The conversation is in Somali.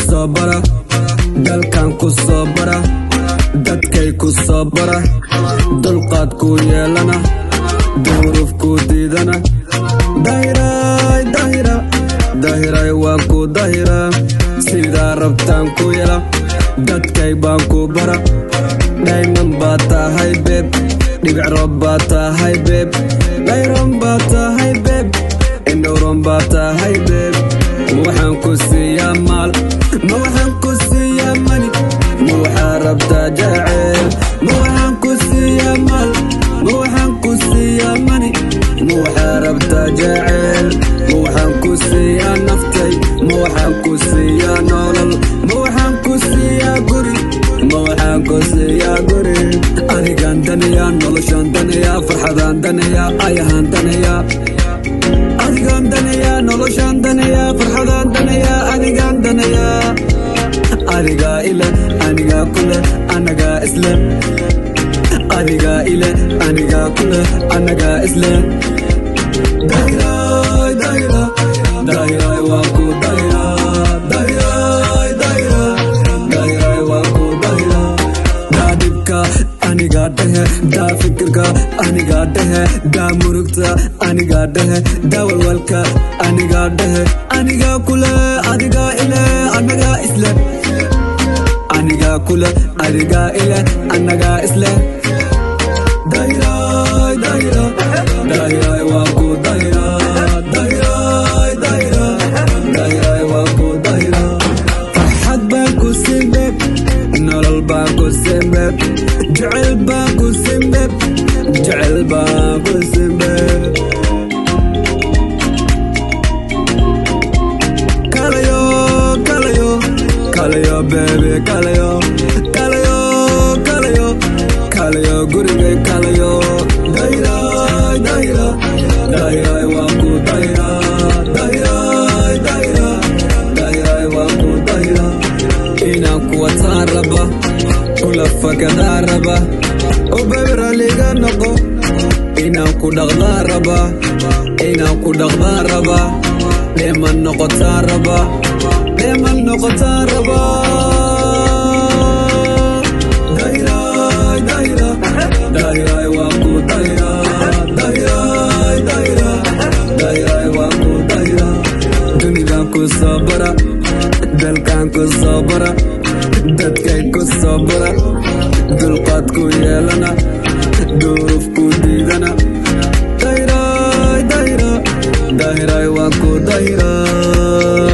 soo bara dalkan ku soo bara dadkay ku soo bara dulqaad ku yeelana duruuf ku diidana dahiray dahiray dahiray waan ku dahiraa sidaa rabtaan ku yela dadkay baan ku bara dhayman baa tahay beeb dhibic roob baa tahay beeb dhayran baa tahay beeb indhowran baa tahay beeb ma waxaan ku siiyaa maal ma waxaan ku siiyaa mani ma waxaa rabtaa jacayl ma waxaan ku siiyaa maal ma waxaan ku siiyaa mani ma waxaa rabtaa jacayl ma waxaan ku siiyaa naftay ma waxaan ku siiyaa nolol ma waxaan ku siiyaa guri ma waxaan ku siiyaa guri adigaan danayaa noloshaan danayaa farxadaan danayaa ayahaan danayaa adigaan danayaa noloshaan danayaa farxadaan danayaa adigaan danayaa adigaa ile anigaa kule anagaa isle adigaa ile anigaa kule anagaa isle dahiray dahiray dahiray waan ku dahiraa dahiray dahiray dahiray waan ku dahiraa daa dhibka anigaa dhehe daa fikirka anigaa dhehe daa murugta anigaa dhehe daa walwalka anigaa dhehe anigaa kule adigaa ile anagaa isle anigaa kule adigaa ile anagaa isle dahiray dahiray dahiray waan ku dahiraa dahiray dahiray dahiray waan ku dahiraa farxad baan ku simbeeb nolol baan ku simbeeb jecel baan ku simbeeb jecel baan ku simbeeb kalayo kalayo kalayo baby kalayo kalayo kalayo kalayo gurigay kalayo dahiray dahiray dahiray waan ku dahiraa dahiray dahiray dahiray waan ku dahiraa inaan ku wataan raba kula fakadaan raba oo baby raliga noqo inaan ku dhaqdaan raba inaan ku dhaqdaan raba dheeman noqotaan raba dheeman noqotaan raba dahiray dahiray dahiray waan ku dahiraa dahiray dahiray dahiray waan ku dahiraa dunidan ku soo bara dalkan ku soo bara dadkay ku soo bara dulqaad ku yeelana duruuf ku diidana dahiray dahiray dahiray waan ku dahiraa